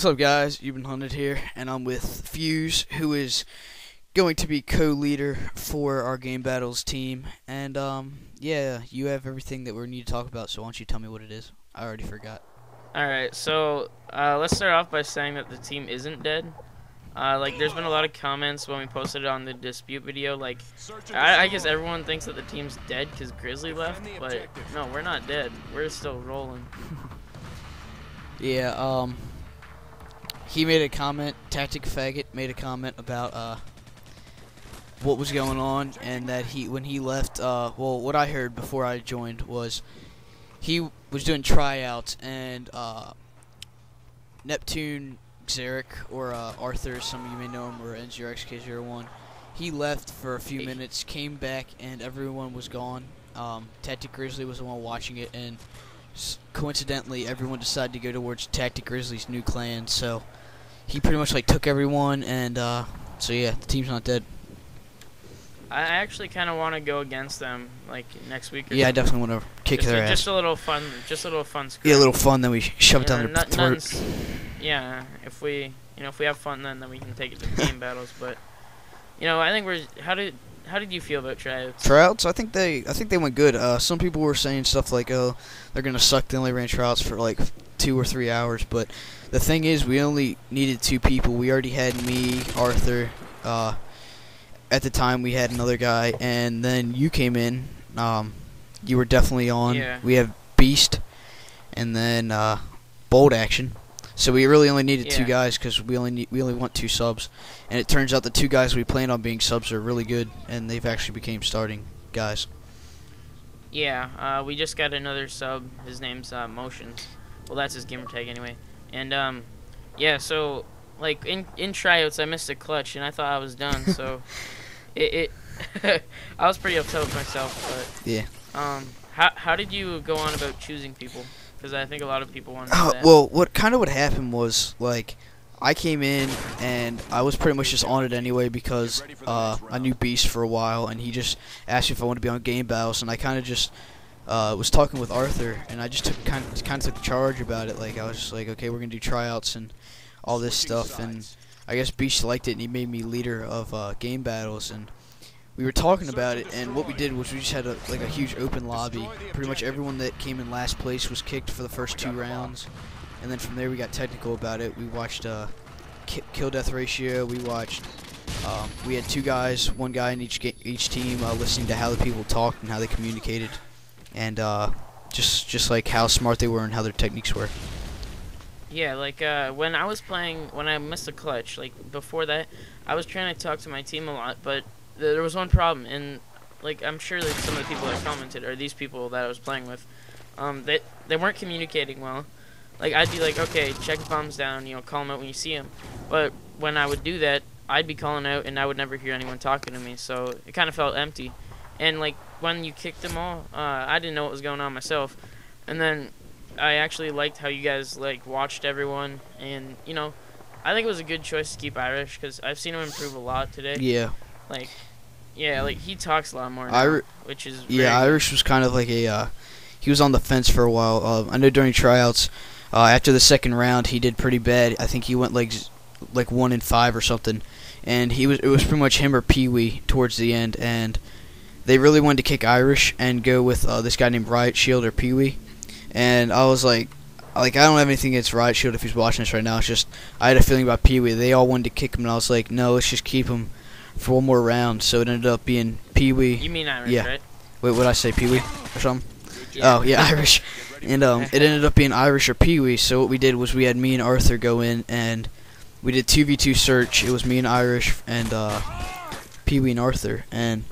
What's up, guys? You've been hunted here, and I'm with Fuse, who is going to be co-leader for our game battles team. And yeah, you have everything that we need to talk about. So why don't you tell me what it is? I already forgot. Alright, so let's start off by saying that the team isn't dead. There's been a lot of comments when we posted it on the dispute video. I guess everyone thinks that the team's dead because Grizzly left, but no, we're not dead. We're still rolling. Yeah, he made a comment, Tactic Faggot made a comment about what was going on, and that when he left, well, what I heard before I joined was he was doing tryouts, and Neptune, Xeric, or Arthur, some of you may know him, or N0XK01, he left for a few minutes, came back, and everyone was gone. Tactic Grizzly was the one watching it, and coincidentally, everyone decided to go towards Tactic Grizzly's new clan, so he pretty much took everyone, and so yeah, the team's not dead. I actually kind of want to go against them next week. Yeah, I definitely want to kick their ass. Just a little fun, scrim. Yeah, a little fun. Then we shove it down their throat. Yeah, if we have fun, then we can take it to game battles. But I think we're. How did you feel about tryouts? Tryouts? I think they went good. Some people were saying stuff like, "Oh, they're gonna suck." They only ran tryouts for 2 or 3 hours. But the thing is, we only needed 2 people. We already had me, Arthur. At the time, we had another guy, and then you came in. You were definitely on. Yeah. We have Beast, and then Bold Action. So we really only needed 2 guys because we only want 2 subs. And it turns out the 2 guys we planned on being subs are really good, and they've actually became starting guys. Yeah, we just got another sub. His name's Motions. Well, that's his gamer tag anyway. And yeah, so in tryouts, I missed a clutch, and I thought I was done. So I was pretty upset with myself. But yeah. How did you go on about choosing people? Because I think a lot of people want to know that. Well, what happened was, I came in, and I was pretty much just on it anyway because I knew Beast for a while, and he just asked me if I wanted to be on game battles, and I kind of just was talking with Arthur, and I just kind of took charge about it. I was just okay, we're gonna do tryouts and all this stuff, and I guess Beast liked it, and he made me leader of game battles, and we were talking about it, and what we did was we just had a huge open lobby. Pretty much everyone that came in last place was kicked for the first 2 rounds, and then from there we got technical about it. We watched kill death ratio. We watched. We had 2 guys, 1 guy in each team, listening to how the people talked and how they communicated, and just how smart they were and how their techniques were. Yeah, when I was playing, when I missed a clutch, before that, I was trying to talk to my team a lot, but there was one problem, and I'm sure some of the people that commented, or these people that I was playing with, they weren't communicating well. I'd be okay, check the bombs down, call them out when you see them. But when I would do that, I'd be calling out, and I would never hear anyone talking to me, so it kind of felt empty. And when you kicked them all, I didn't know what was going on myself. And then I actually liked how you guys watched everyone, and I think it was a good choice to keep Irish because I've seen him improve a lot today. Yeah. He talks a lot more now, which is Irish was kind of he was on the fence for a while. I know during tryouts, after the 2nd round, he did pretty bad. I think he went 1 in 5 or something, and it was pretty much him or Pee Wee towards the end, and they really wanted to kick Irish and go with this guy named Riot Shield or Pee Wee, and I was I don't have anything against Riot Shield if he's watching this right now. It's just I had a feeling about Pee Wee. They all wanted to kick him, and I was no, let's just keep him for 1 more round. So it ended up being Pee Wee. You mean Irish, right? Wait, what did I say, Pee Wee or something? Yeah. Oh yeah, Irish. And it ended up being Irish or Pee Wee. So what we did was we had me and Arthur go in, and we did 2v2 search. It was me and Irish and Pee Wee and Arthur, and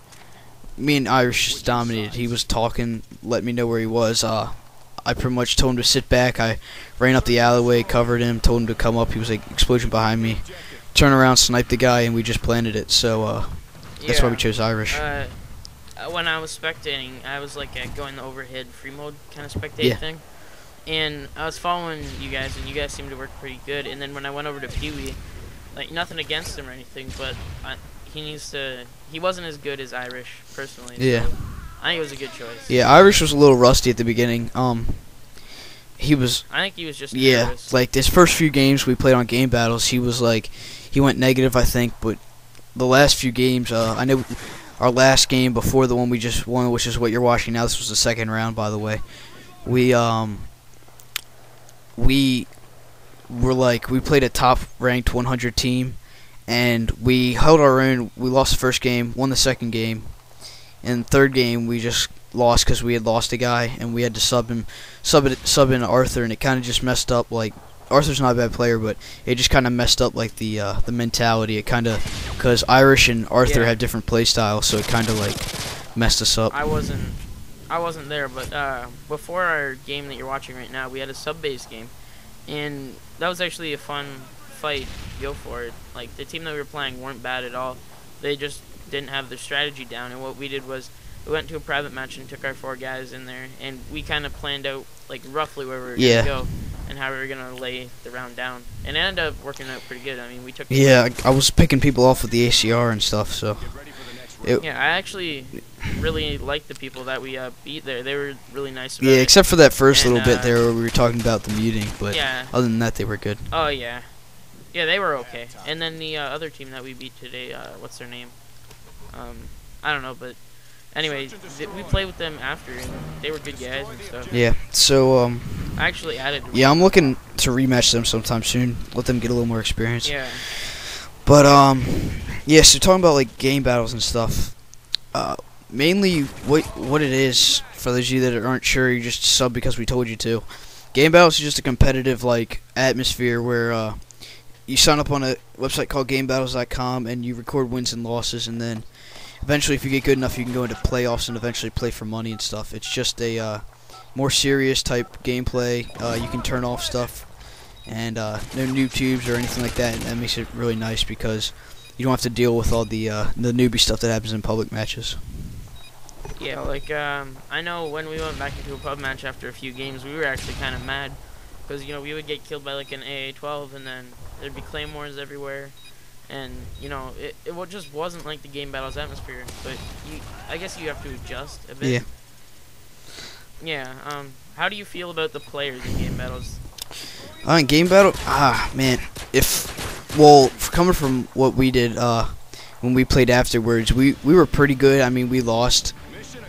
me and Irish just dominated. He was talking, let me know where he was. I pretty much told him to sit back. I ran up the alleyway, covered him, told him to come up. He was explosion behind me. Turn around, snipe the guy, and we just planted it. So that's why we chose Irish. When I was spectating, I was going the overhead free mode kind of spectating thing, and I was following you guys, and you guys seemed to work pretty good. And then when I went over to Pee Wee, nothing against him or anything, but he wasn't as good as Irish personally. Yeah. So I think it was a good choice. Yeah, Irish was a little rusty at the beginning. he was. I think he was just Yeah, nervous. like his first few games we played on Game Battles, he was like, he went negative, I think. But the last few games, I know our last game before the one we just won, which is what you're watching now. This was the second round, by the way. We were like, we played a top ranked 100 team, and we held our own. We lost the first game, won the second game, and the third game we just lost because we had lost a guy, and we had to sub in Arthur, and it kind of just messed up. Like, Arthur's not a bad player, but it just kind of messed up like the mentality. It kind of, because Irish and Arthur have different play styles, so it kind of like messed us up. I wasn't there, but before our game that you're watching right now, we had a sub-base game, and that was actually a fun fight. Go for it. Like, the team that we were playing weren't bad at all. They just didn't have their strategy down, and what we did was we went to a private match and took our 4 guys in there, and we kind of planned out like roughly where we were gonna go and how we were gonna lay the round down, and it ended up working out pretty good. I mean, we took I was picking people off with the ACR and stuff, so yeah, I actually really liked the people that we beat there. They were really nice about yeah, it. except for that first And, little bit there where we were talking about the muting, but yeah. other than that, they were good. Oh yeah, yeah, they were okay. And then the other team that we beat today, what's their name? I don't know, but anyway, we played with them after, and they were good guys and stuff. Yeah, so I actually added. yeah, I'm looking to rematch them sometime soon. Let them get a little more experience. Yeah. But yeah. So talking about like game battles and stuff, mainly what it is for those of you that aren't sure, you just sub because we told you to. Game battles is just a competitive like atmosphere where you sign up on a website called GameBattles.com and you record wins and losses, and then eventually, if you get good enough, you can go into playoffs and eventually play for money and stuff. It's just a more serious type gameplay. You can turn off stuff and no noob tubes or anything like that, and that makes it really nice because you don't have to deal with all the newbie stuff that happens in public matches. Yeah, like I know when we went back into a pub match after a few games, we were actually kind of mad because we would get killed by like an AA-12, and then there'd be claymores everywhere. And, it just wasn't like the Game Battles atmosphere, but I guess you have to adjust a bit. Yeah. Yeah, how do you feel about the players in Game Battles? In Game Battle, man, coming from what we did when we played afterwards, we were pretty good. I mean, we lost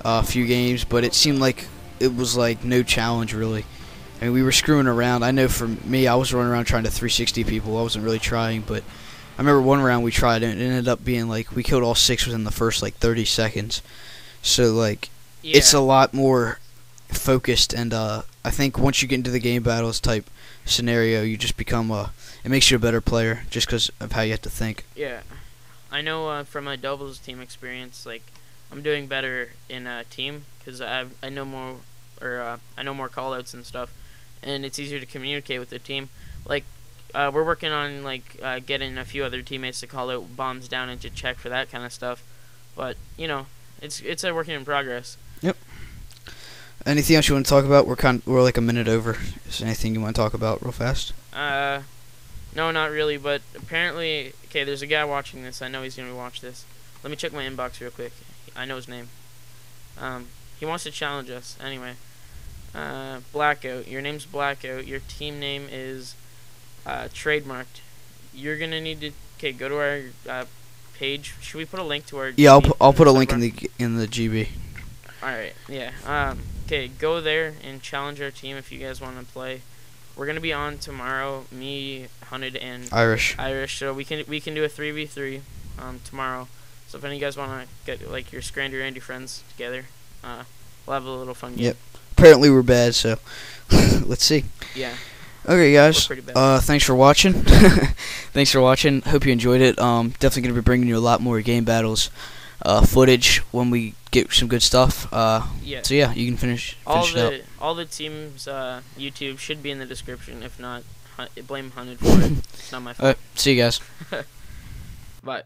a few games, but it seemed like it was like no challenge, really. I mean, we were screwing around. I know for me, I was running around trying to 360 people. I wasn't really trying, but I remember one round we tried and it ended up being like we killed all 6 within the first like 30 seconds. So like it's a lot more focused, and I think once you get into the game battles type scenario, you just become it makes you a better player just because of how you have to think. Yeah, I know from my doubles team experience, like I'm doing better in a team because I know more, or I know more callouts and stuff, and it's easier to communicate with the team. Like. We're working on like getting a few other teammates to call out bombs down and to check for that kind of stuff, but it's a working in progress. Yep. Anything else you want to talk about? We're like a minute over. Is there anything you want to talk about real fast? No, not really. But apparently, okay, there's a guy watching this. I know he's gonna watch this. Let me check my inbox real quick. I know his name. He wants to challenge us. Anyway, Blackout. Your name's Blackout. Your team name is. Trademarked. You're gonna need to go to our page. Should we put a link to our? Yeah, I'll put a link in the GB. All right. Yeah. Okay. Go there and challenge our team if you guys want to play. We're gonna be on tomorrow. Me, Hunted, and Irish. So we can do a 3v3 tomorrow. So if any of you guys want to get like your Scrandy Randy friends together, we'll have a little fun game. Yep. Apparently we're bad, so let's see. Yeah. Okay, guys. Thanks for watching. Thanks for watching. Hope you enjoyed it. Definitely gonna be bringing you a lot more game battles footage when we get some good stuff. Yeah. So yeah, you can finish it up. All the teams' YouTube should be in the description. If not, blame Hunted for it. It's not my fault. See you guys. Bye.